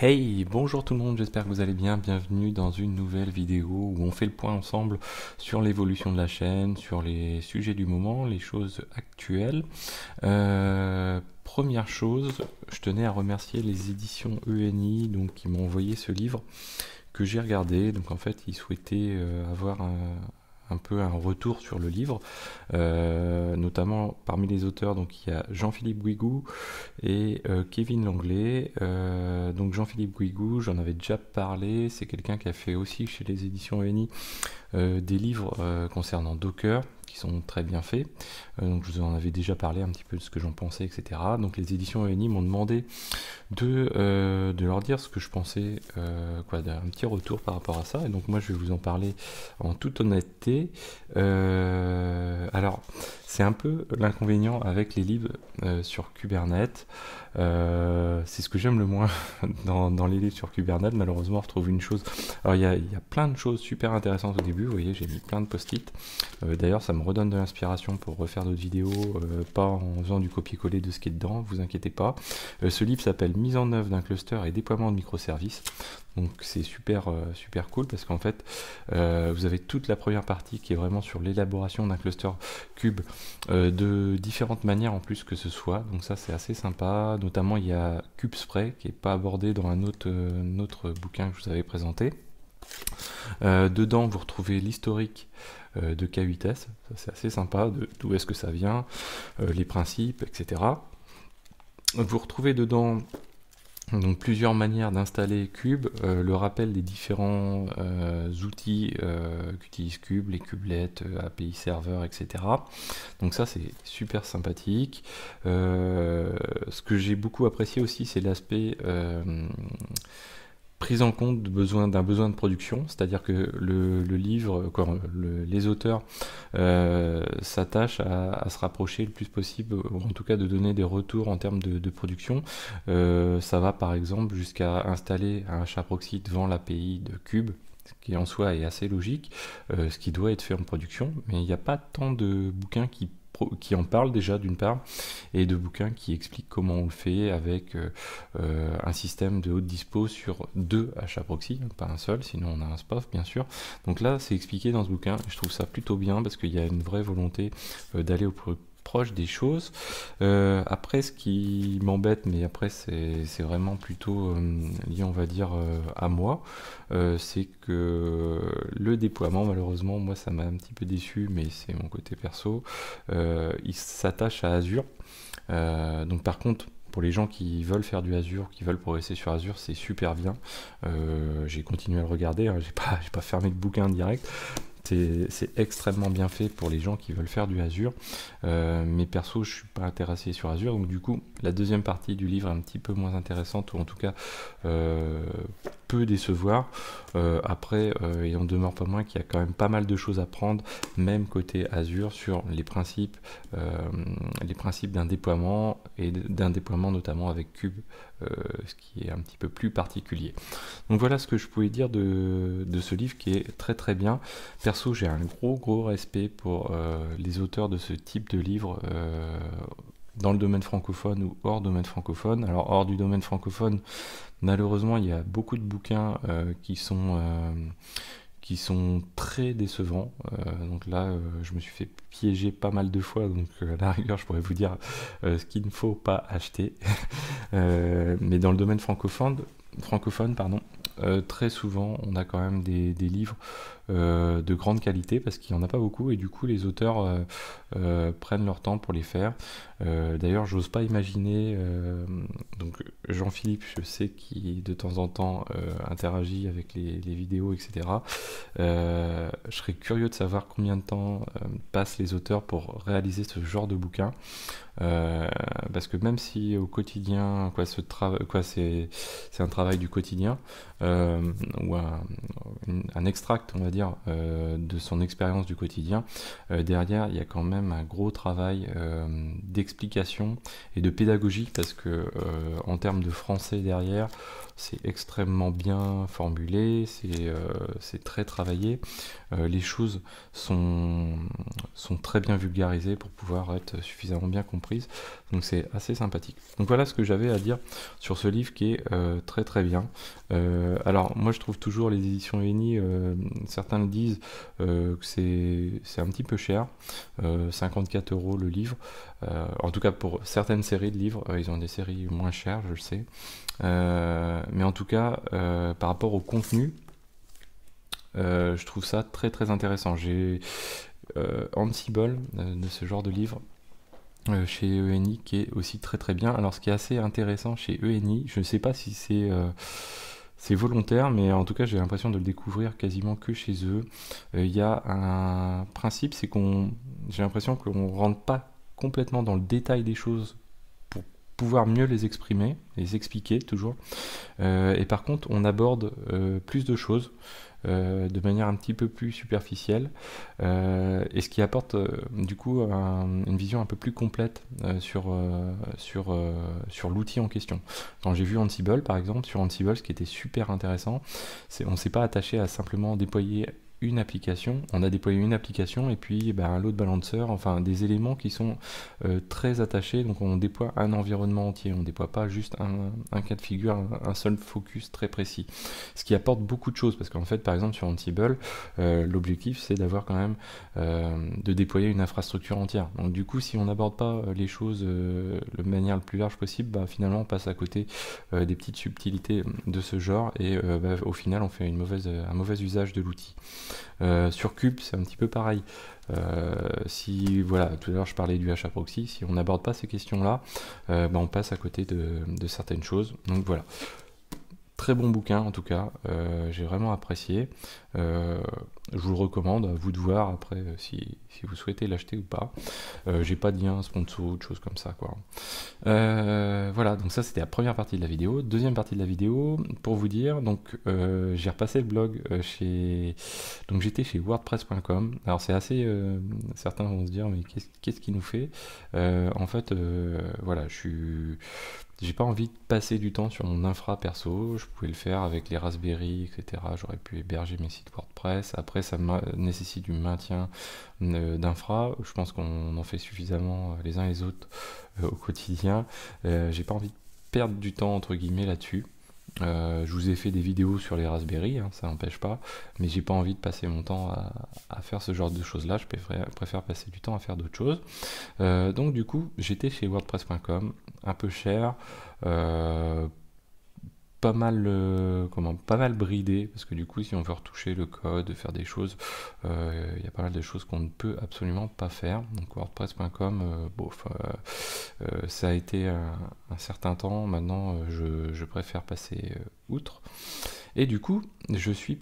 Hey, bonjour tout le monde, j'espère que vous allez bien. Bienvenue dans une nouvelle vidéo où on fait le point ensemble sur l'évolution de la chaîne, sur les sujets du moment, les choses actuelles. Première chose, je tenais à remercier les éditions ENI donc, qui m'ont envoyé ce livre que j'ai regardé. Donc en fait, ils souhaitaient avoir un peu un retour sur le livre, notamment parmi les auteurs, donc il y a Jean-Philippe Guigou et Kevin Langlais. Donc Jean-Philippe Guigou, j'en avais déjà parlé, c'est quelqu'un qui a fait aussi chez les éditions ENI des livres concernant Docker qui sont très bien faits. Donc je vous en avais déjà parlé un petit peu de ce que j'en pensais, etc. Donc les éditions ENI m'ont demandé de leur dire ce que je pensais, d'un petit retour par rapport à ça. Et donc moi je vais vous en parler en toute honnêteté. Alors c'est un peu l'inconvénient avec les livres sur Kubernetes. C'est ce que j'aime le moins dans les livres sur Kubernetes. Malheureusement, on retrouve une chose. Alors, il y a plein de choses super intéressantes au début. Vous voyez, j'ai mis plein de post-it. D'ailleurs, ça me redonne de l'inspiration pour refaire d'autres vidéos, pas en faisant du copier-coller de ce qui est dedans, vous inquiétez pas. Ce livre s'appelle Mise en œuvre d'un cluster et déploiement de microservices. Donc c'est super cool parce qu'en fait vous avez toute la première partie qui est vraiment sur l'élaboration d'un cluster Kube de différentes manières en plus que ce soit. Donc ça c'est assez sympa. Notamment il y a KubeSpray qui n'est pas abordé dans un autre bouquin que je vous avais présenté. Dedans vous retrouvez l'historique de K8S, ça c'est assez sympa, d'où est-ce que ça vient, les principes, etc. Vous retrouvez dedans donc plusieurs manières d'installer Cube, le rappel des différents outils qu'utilise Cube, les kubelets, API serveur, etc. Donc ça c'est super sympathique. Ce que j'ai beaucoup apprécié aussi c'est l'aspect prise en compte d'un besoin de production, c'est-à-dire que le livre, les auteurs s'attachent à se rapprocher le plus possible, ou en tout cas de donner des retours en termes de production. Ça va par exemple jusqu'à installer un HAProxy devant l'API de Cube, ce qui en soi est assez logique, ce qui doit être fait en production, mais il n'y a pas tant de bouquins qui en parlent déjà d'une part, et de bouquins qui expliquent comment on le fait avec un système de haute dispo sur deux HAProxy, pas un seul, sinon on a un SPOF bien sûr. Donc là c'est expliqué dans ce bouquin, et je trouve ça plutôt bien parce qu'il y a une vraie volonté d'aller au plus proche des choses. Après ce qui m'embête, mais après c'est vraiment plutôt lié on va dire à moi, c'est que le déploiement malheureusement moi ça m'a un petit peu déçu, mais c'est mon côté perso. Il s'attache à Azure. Donc par contre pour les gens qui veulent faire du Azure, qui veulent progresser sur Azure, c'est super bien. J'ai continué à le regarder, hein, j'ai pas fermé le bouquin direct. C'est extrêmement bien fait pour les gens qui veulent faire du Azure, mais perso je suis pas intéressé sur Azure, donc du coup la deuxième partie du livre est un petit peu moins intéressante, ou en tout cas peut décevoir. Après il en demeure pas moins qu'il y a quand même pas mal de choses à prendre, même côté Azure, sur les principes d'un déploiement, et d'un déploiement notamment avec Cube, ce qui est un petit peu plus particulier. Donc voilà ce que je pouvais dire de ce livre qui est très bien. Perso, j'ai un gros respect pour les auteurs de ce type de livre dans le domaine francophone ou hors domaine francophone. Alors hors du domaine francophone, malheureusement, il y a beaucoup de bouquins qui sont très décevants. Donc là, je me suis fait piéger pas mal de fois, donc à la rigueur, je pourrais vous dire ce qu'il ne faut pas acheter. Mais dans le domaine francophone, pardon, très souvent, on a quand même des livres de grande qualité parce qu'il n'y en a pas beaucoup, et du coup les auteurs prennent leur temps pour les faire. D'ailleurs j'ose pas imaginer, donc Jean-Philippe je sais qui de temps en temps interagit avec les vidéos, etc. Je serais curieux de savoir combien de temps passent les auteurs pour réaliser ce genre de bouquin. Parce que même si au quotidien c'est un travail du quotidien, ou un extract on va dire dire, de son expérience du quotidien, derrière, il y a quand même un gros travail d'explication et de pédagogie, parce que en termes de français derrière, c'est extrêmement bien formulé, c'est très travaillé. Les choses sont très bien vulgarisées pour pouvoir être suffisamment bien comprises, donc c'est assez sympathique. Donc voilà ce que j'avais à dire sur ce livre qui est très très bien. Alors moi je trouve toujours les éditions ENI, certains le disent que c'est un petit peu cher, 54 € le livre, en tout cas pour certaines séries de livres, ils ont des séries moins chères, je le sais. Mais en tout cas, par rapport au contenu, je trouve ça très très intéressant. J'ai Ansible de ce genre de livre chez ENI qui est aussi très très bien. Alors ce qui est assez intéressant chez ENI, je ne sais pas si c'est volontaire, mais en tout cas j'ai l'impression de le découvrir quasiment que chez eux. Il y a un principe, c'est j'ai l'impression qu'on ne rentre pas complètement dans le détail des choses pour pouvoir mieux les exprimer, les expliquer toujours. Et par contre, on aborde plus de choses de manière un petit peu plus superficielle, et ce qui apporte du coup une vision un peu plus complète sur l'outil en question. Quand j'ai vu Ansible par exemple, sur Ansible, ce qui était super intéressant, c'est on ne s'est pas attaché à simplement déployer une application, on a déployé une application et puis un load balancer, enfin des éléments qui sont très attachés, donc on déploie un environnement entier, on ne déploie pas juste un cas de figure, un seul focus très précis, ce qui apporte beaucoup de choses, parce qu'en fait par exemple sur Ansible, l'objectif c'est d'avoir quand même de déployer une infrastructure entière, donc du coup si on n'aborde pas les choses de manière le plus large possible, finalement on passe à côté des petites subtilités de ce genre, et au final on fait un mauvais usage de l'outil. Sur Cube, c'est un petit peu pareil. Si voilà, tout à l'heure je parlais du HAProxy, si on n'aborde pas ces questions-là, on passe à côté de certaines choses. Donc voilà. Très bon bouquin en tout cas, j'ai vraiment apprécié. Je vous le recommande, à vous de voir après si vous souhaitez l'acheter ou pas. J'ai pas de lien sponsor ou de choses comme ça quoi. Voilà, donc ça c'était la première partie de la vidéo. Deuxième partie de la vidéo, pour vous dire, donc j'ai repassé le blog donc j'étais chez wordpress.com. Alors c'est assez, certains vont se dire mais qu'est-ce qu'il nous fait, en fait voilà, j'ai pas envie de passer du temps sur mon infra perso, je pouvais le faire avec les Raspberry, etc. J'aurais pu héberger mes sites WordPress. Après, ça nécessite du maintien d'infra. Je pense qu'on en fait suffisamment les uns les autres au quotidien. J'ai pas envie de perdre du temps entre guillemets là-dessus. Je vous ai fait des vidéos sur les Raspberry, ça n'empêche pas, mais j'ai pas envie de passer mon temps à faire ce genre de choses là. Je préfère passer du temps à faire d'autres choses. Donc du coup j'étais chez wordpress.com, un peu cher, pas mal bridé, parce que du coup si on veut retoucher le code, faire des choses, il y a pas mal de choses qu'on ne peut absolument pas faire. Donc wordpress.com, ça a été un certain temps, maintenant je préfère passer outre. Et du coup, je suis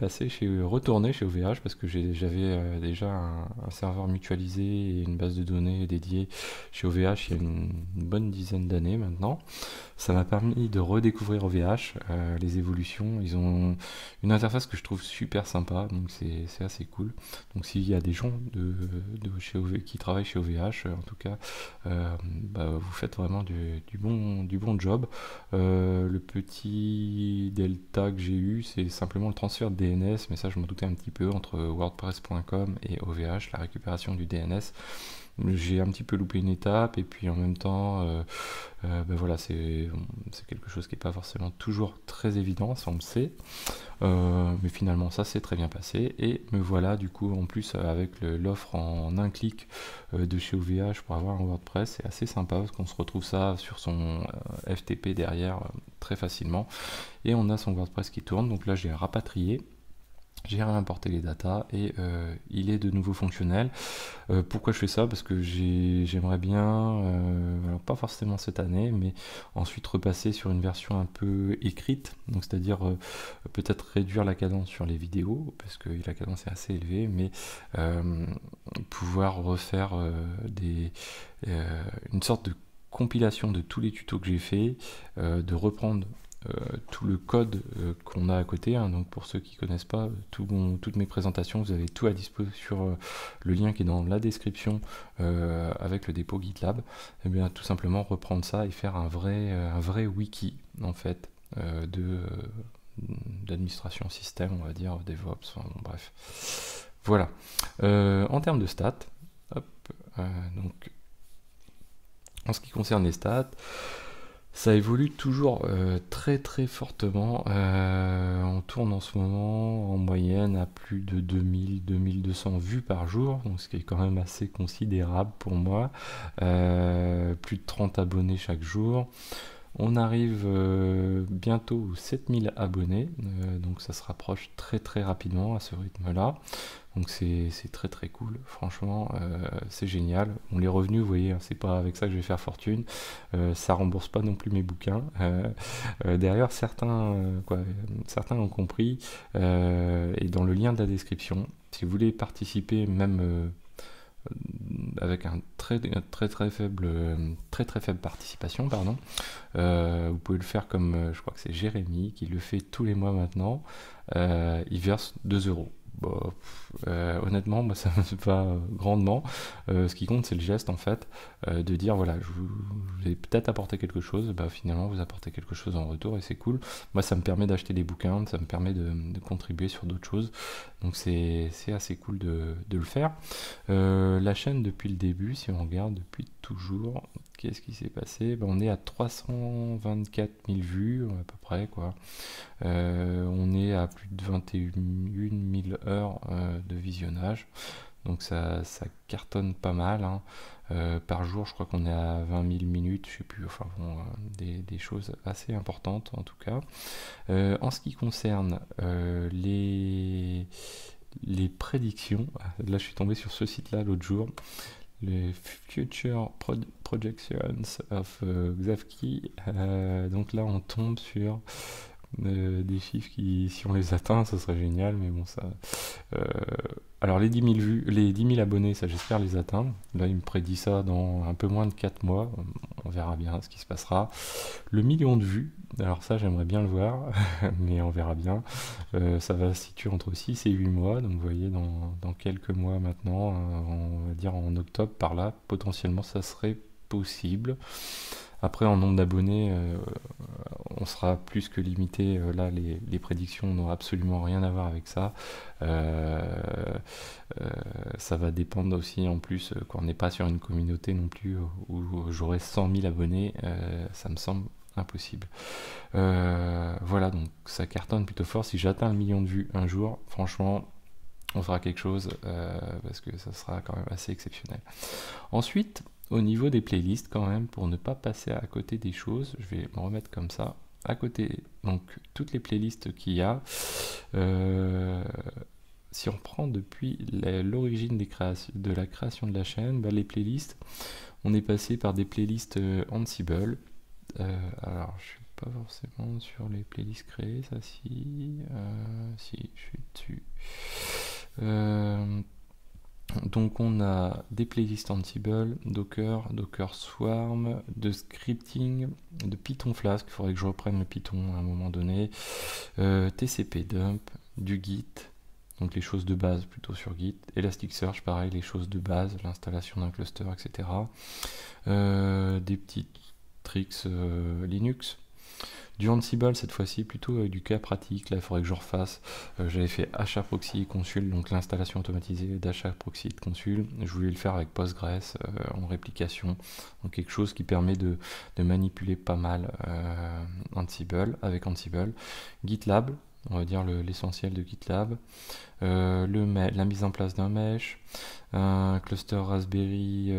retourné chez OVH, parce que j'avais déjà un serveur mutualisé et une base de données dédiée chez OVH il y a une bonne dizaine d'années maintenant. Ça m'a permis de redécouvrir OVH, les évolutions. Ils ont une interface que je trouve super sympa, donc c'est assez cool. Donc s'il y a des gens qui travaillent chez OVH, en tout cas, vous faites vraiment du bon job. Le petit delta que j'ai eu, c'est simplement le transfert de DNS, mais ça je m'en doutais un petit peu, entre wordpress.com et OVH, la récupération du DNS. J'ai un petit peu loupé une étape, et puis en même temps, voilà, c'est quelque chose qui n'est pas forcément toujours très évident, ça on le sait. Mais finalement ça s'est très bien passé, et me voilà du coup en plus avec l'offre en un clic de chez OVH pour avoir un WordPress. C'est assez sympa parce qu'on se retrouve ça sur son FTP derrière très facilement, et on a son WordPress qui tourne. Donc là j'ai rapatrié, j'ai réimporté les datas, et il est de nouveau fonctionnel. Pourquoi je fais ça? Parce que j'aimerais bien, alors pas forcément cette année, mais ensuite repasser sur une version un peu écrite, donc c'est-à-dire peut-être réduire la cadence sur les vidéos, parce que la cadence est assez élevée, mais pouvoir refaire une sorte de compilation de tous les tutos que j'ai fait, de reprendre tout le code qu'on a à côté, hein. Donc pour ceux qui connaissent pas, toutes mes présentations, vous avez tout à disposition sur le lien qui est dans la description avec le dépôt GitLab. Et bien tout simplement reprendre ça et faire un vrai wiki en fait d'administration système, on va dire, DevOps, enfin, bon, bref. Voilà. En termes de stats, hop, donc en ce qui concerne les stats, ça évolue toujours très fortement. On tourne en ce moment en moyenne à plus de 2000-2200 vues par jour, donc ce qui est quand même assez considérable pour moi. Plus de 30 abonnés chaque jour. On arrive bientôt aux 7000 abonnés, donc ça se rapproche très rapidement à ce rythme-là. Donc c'est très cool, franchement, c'est génial. Bon, les revenus, vous voyez, hein, c'est pas avec ça que je vais faire fortune. Ça rembourse pas non plus mes bouquins. Derrière, certains ont compris, et dans le lien de la description, si vous voulez participer même avec un très faible participation, pardon. Vous pouvez le faire comme je crois que c'est Jérémy qui le fait tous les mois maintenant. Il verse 2 euros. Bon, honnêtement, moi, ça me va grandement. Ce qui compte, c'est le geste en fait, de dire voilà, je vous ai peut-être apporté quelque chose, bah, finalement vous apportez quelque chose en retour et c'est cool. Moi, ça me permet d'acheter des bouquins, ça me permet de contribuer sur d'autres choses, donc c'est assez cool de le faire. La chaîne depuis le début, si on regarde depuis toujours, qu'est-ce qui s'est passé? Ben, on est à 324 000 vues à peu près, quoi. On est à plus de 21 000 heures de visionnage, donc ça cartonne pas mal, hein. Par jour, je crois qu'on est à 20 000 minutes, je sais plus, enfin bon, des choses assez importantes en tout cas. En ce qui concerne les prédictions, là je suis tombé sur ce site-là l'autre jour, les Future Projections of Xavki. Donc là on tombe sur des chiffres qui, si on les atteint, ça serait génial, mais bon, ça. Alors les 10 000 vues, les 10 000 abonnés, ça j'espère les atteindre. Là, il me prédit ça dans un peu moins de 4 mois. On verra bien ce qui se passera. Le million de vues, alors ça j'aimerais bien le voir, mais on verra bien. Ça va se situer entre 6 et 8 mois, donc vous voyez, dans quelques mois maintenant, on va dire en octobre par là, potentiellement ça serait possible. Après, en nombre d'abonnés, on sera plus que limité. Là, les prédictions n'ont absolument rien à voir avec ça. Ça va dépendre aussi, en plus, qu'on n'est pas sur une communauté non plus où j'aurai 100 000 abonnés. Ça me semble impossible. Voilà, donc ça cartonne plutôt fort. Si j'atteins 1 million de vues un jour, franchement, on fera quelque chose, parce que ça sera quand même assez exceptionnel. Ensuite, au niveau des playlists, quand même, pour ne pas passer à côté des choses, je vais me remettre comme ça. À côté, donc, toutes les playlists qu'il y a, si on prend depuis l'origine de la création de la chaîne, bah, les playlists, on est passé par des playlists Ansible. Alors, je suis pas forcément sur les playlists créées, ça si, si, je suis dessus. Donc on a des playlists Ansible, Docker, Docker Swarm, de scripting, de Python Flask, il faudrait que je reprenne le Python à un moment donné, TCP Dump, du Git, donc les choses de base plutôt sur Git, Elasticsearch pareil, les choses de base, l'installation d'un cluster, etc. Des petits tricks Linux. Du Ansible cette fois-ci, plutôt avec du cas pratique. Là, il faudrait que je refasse. J'avais fait HAProxy et Consul, donc l'installation automatisée d'HAProxy et de Consul. Je voulais le faire avec Postgres en réplication. Donc quelque chose qui permet de manipuler pas mal Ansible, avec Ansible. GitLab, on va dire l'essentiel de GitLab. La mise en place d'un mesh. Un cluster Raspberry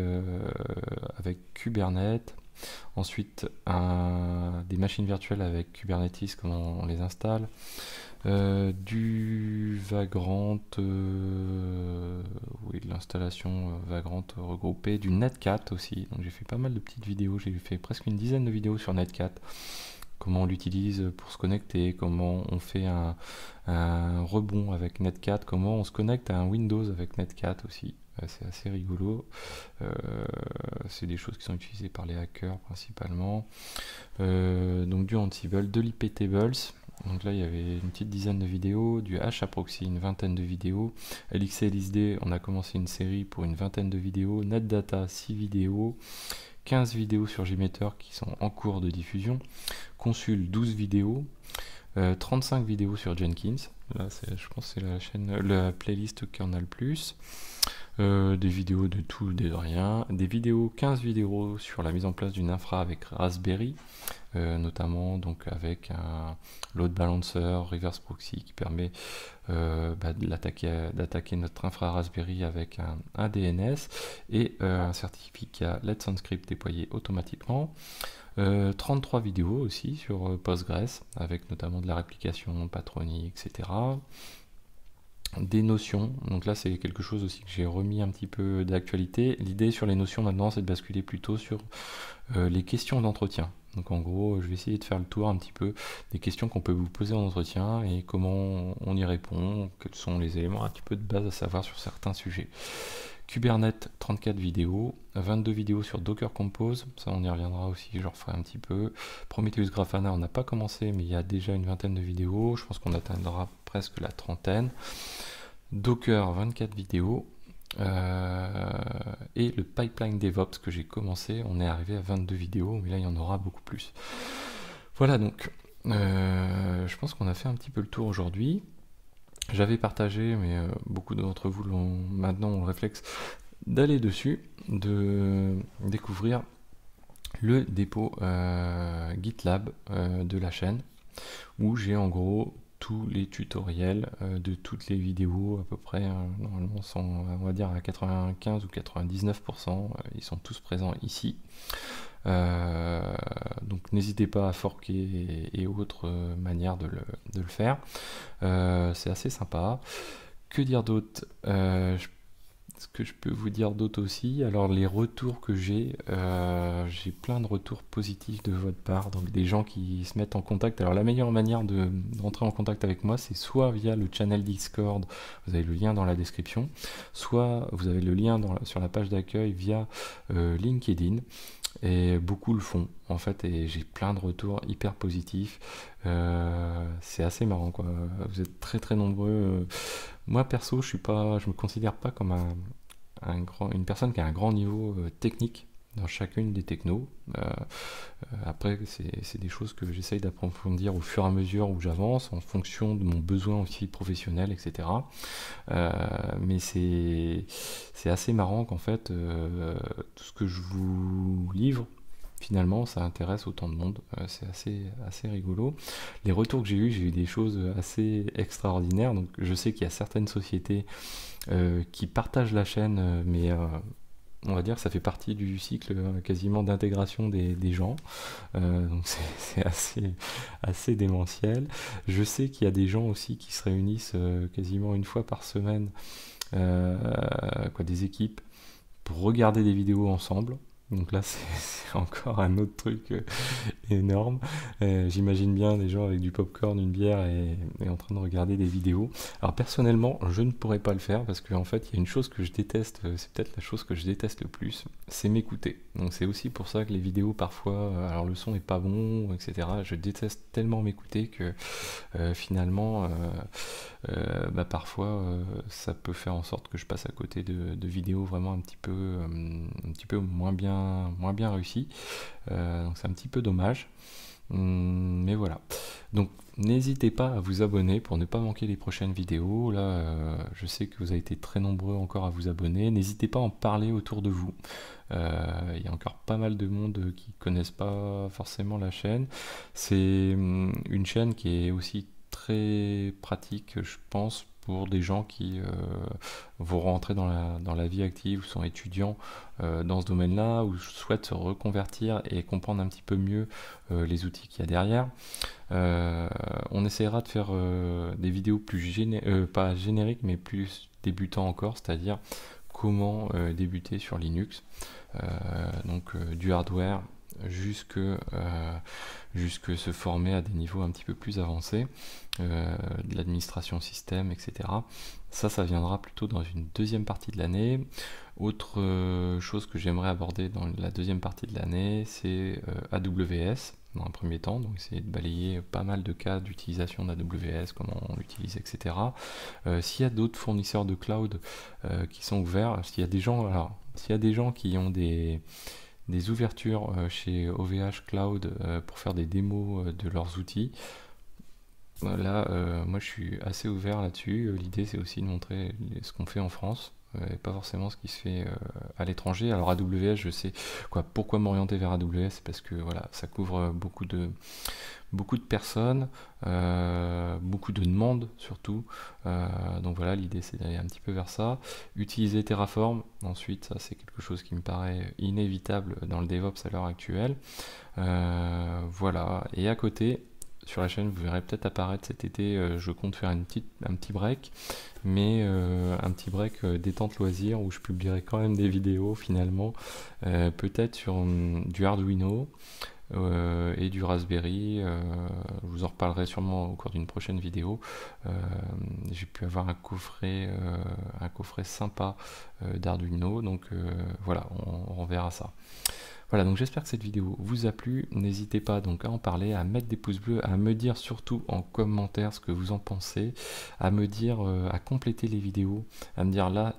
avec Kubernetes. Ensuite, des machines virtuelles avec Kubernetes, comment on les installe. Du Vagrant, oui, de l'installation Vagrant regroupée, du Netcat aussi. Donc j'ai fait pas mal de petites vidéos, j'ai fait presque une dizaine de vidéos sur Netcat. Comment on l'utilise pour se connecter, comment on fait un rebond avec Netcat, comment on se connecte à un Windows avec Netcat aussi. c'est assez rigolo. C'est des choses qui sont utilisées par les hackers principalement. Donc du Ansible, de l'IPTables. Donc là il y avait une petite dizaine de vidéos, du HAProxy une vingtaine de vidéos, LXLSD on a commencé une série pour une vingtaine de vidéos, NetData 6 vidéos, 15 vidéos sur JMeter qui sont en cours de diffusion, Consul 12 vidéos, 35 vidéos sur Jenkins, là je pense que c'est la playlist qui en a le plus. Des vidéos de tout, de rien, des vidéos, 15 vidéos sur la mise en place d'une infra avec Raspberry, notamment donc avec un load balancer, reverse proxy qui permet d'attaquer notre infra Raspberry avec un DNS et un certificat Let's Encrypt déployé automatiquement. 33 vidéos aussi sur Postgres avec notamment de la réplication, Patroni, etc. Des notions, donc là c'est quelque chose aussi que j'ai remis un petit peu d'actualité. L'idée sur les notions maintenant c'est de basculer plutôt sur les questions d'entretien. Donc en gros je vais essayer de faire le tour un petit peu des questions qu'on peut vous poser en entretien et comment on y répond, quels sont les éléments un petit peu de base à savoir sur certains sujets. Kubernetes 34 vidéos, 22 vidéos sur Docker Compose, ça on y reviendra aussi, je referai un petit peu. Prometheus Grafana on n'a pas commencé mais il y a déjà une vingtaine de vidéos, je pense qu'on atteindra presque la trentaine. Docker 24 vidéos et le pipeline DevOps que j'ai commencé, on est arrivé à 22 vidéos mais là il y en aura beaucoup plus. Voilà donc je pense qu'on a fait un petit peu le tour aujourd'hui. J'avais partagé, mais beaucoup d'entre vous maintenant ont le réflexe d'aller dessus, de découvrir le dépôt GitLab de la chaîne, où j'ai en gros tous les tutoriels de toutes les vidéos à peu près, normalement sont, on va dire à 95 ou 99%, ils sont tous présents ici. Donc n'hésitez pas à forquer et autres manières de le faire. C'est assez sympa. Que dire d'autre? Ce que je peux vous dire d'autre aussi, alors les retours que j'ai plein de retours positifs de votre part, donc des gens qui se mettent en contact. Alors la meilleure manière d'entrer en contact avec moi, c'est soit via le channel Discord, vous avez le lien dans la description, soit vous avez le lien sur la page d'accueil via LinkedIn. Et beaucoup le font en fait, et j'ai plein de retours hyper positifs. C'est assez marrant quoi. Vous êtes très très nombreux. Moi perso, je me considère pas comme une personne qui a un grand niveau technique dans chacune des technos. Après, c'est des choses que j'essaye d'approfondir au fur et à mesure où j'avance, en fonction de mon besoin aussi professionnel, etc. Mais c'est assez marrant qu'en fait, tout ce que je vous livre, finalement, ça intéresse autant de monde. C'est assez rigolo. Les retours que j'ai eu des choses assez extraordinaires. Donc, je sais qu'il y a certaines sociétés qui partagent la chaîne, mais on va dire que ça fait partie du cycle quasiment d'intégration des gens. Donc c'est assez démentiel. Je sais qu'il y a des gens aussi qui se réunissent quasiment une fois par semaine, des équipes, pour regarder des vidéos ensemble. Donc là c'est encore un autre truc énorme. J'imagine bien des gens avec du popcorn, une bière et en train de regarder des vidéos. Alors personnellement je ne pourrais pas le faire parce qu'en fait il y a une chose que je déteste, c'est peut-être la chose que je déteste le plus, c'est m'écouter. Donc c'est aussi pour ça que les vidéos parfois, alors le son est pas bon, etc. Je déteste tellement m'écouter que finalement parfois ça peut faire en sorte que je passe à côté de vidéos vraiment un petit peu moins bien réussies. Donc c'est un petit peu dommage. Mais voilà. Donc n'hésitez pas à vous abonner pour ne pas manquer les prochaines vidéos. Là, je sais que vous avez été très nombreux encore à vous abonner. N'hésitez pas à en parler autour de vous. Il y a encore pas mal de monde qui connaissent pas forcément la chaîne. C'est une chaîne qui est aussi très pratique, je pense, pour des gens qui vont rentrer dans la vie active, ou sont étudiants dans ce domaine-là, ou souhaitent se reconvertir et comprendre un petit peu mieux les outils qu'il y a derrière. On essaiera de faire des vidéos plus pas génériques, mais plus débutants encore, c'est-à-dire comment débuter sur Linux. Donc du hardware jusque se former à des niveaux un petit peu plus avancés, de l'administration système, etc. Ça viendra plutôt dans une deuxième partie de l'année. Autre chose que j'aimerais aborder dans la deuxième partie de l'année, c'est AWS dans un premier temps, donc essayer de balayer pas mal de cas d'utilisation d'AWS, comment on l'utilise, etc. S'il y a d'autres fournisseurs de cloud qui sont ouverts, s'il y a des gens, alors s'il y a des gens qui ont des ouvertures chez OVH Cloud pour faire des démos de leurs outils, là, moi je suis assez ouvert là-dessus. L'idée c'est aussi de montrer ce qu'on fait en France et pas forcément ce qui se fait à l'étranger. Alors AWS, je sais quoi, pourquoi m'orienter vers AWS, c'est parce que voilà, ça couvre beaucoup de personnes, beaucoup de demandes surtout. Donc voilà, l'idée c'est d'aller un petit peu vers ça. Utiliser Terraform, ensuite, ça c'est quelque chose qui me paraît inévitable dans le DevOps à l'heure actuelle. Voilà, et à côté, sur la chaîne, vous verrez peut-être apparaître cet été, je compte faire un petit break, mais un petit break détente loisir où je publierai quand même des vidéos finalement, peut-être sur du Arduino et du Raspberry. Je vous en reparlerai sûrement au cours d'une prochaine vidéo. J'ai pu avoir un coffret sympa d'Arduino, donc voilà, on verra ça. Voilà, donc j'espère que cette vidéo vous a plu. N'hésitez pas donc à en parler, à mettre des pouces bleus, à me dire surtout en commentaire ce que vous en pensez, à me dire, à compléter les vidéos, à me dire là,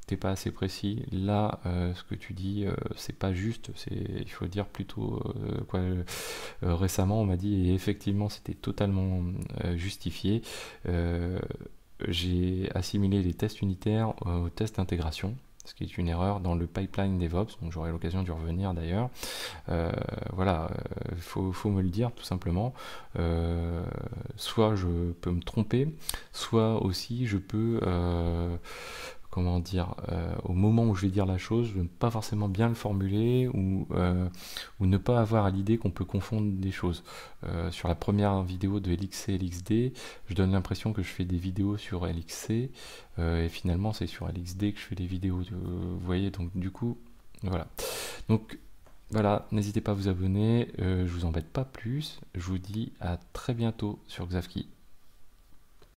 t'es pas assez précis, là, ce que tu dis, c'est pas juste, il faut dire plutôt quoi. Récemment, on m'a dit, et effectivement, c'était totalement justifié. J'ai assimilé les tests unitaires aux tests d'intégration, ce qui est une erreur dans le pipeline DevOps, donc j'aurai l'occasion d'y revenir d'ailleurs. Voilà, faut me le dire tout simplement. Soit je peux me tromper, soit aussi je peux, comment dire, au moment où je vais dire la chose, je ne pas forcément bien le formuler ou ne pas avoir à l'idée qu'on peut confondre des choses. Sur la première vidéo de LXC LXD, je donne l'impression que je fais des vidéos sur LXC et finalement c'est sur LXD que je fais des vidéos. Vous voyez, donc du coup, voilà. Donc voilà, n'hésitez pas à vous abonner, je vous embête pas plus. Je vous dis à très bientôt sur Xavki.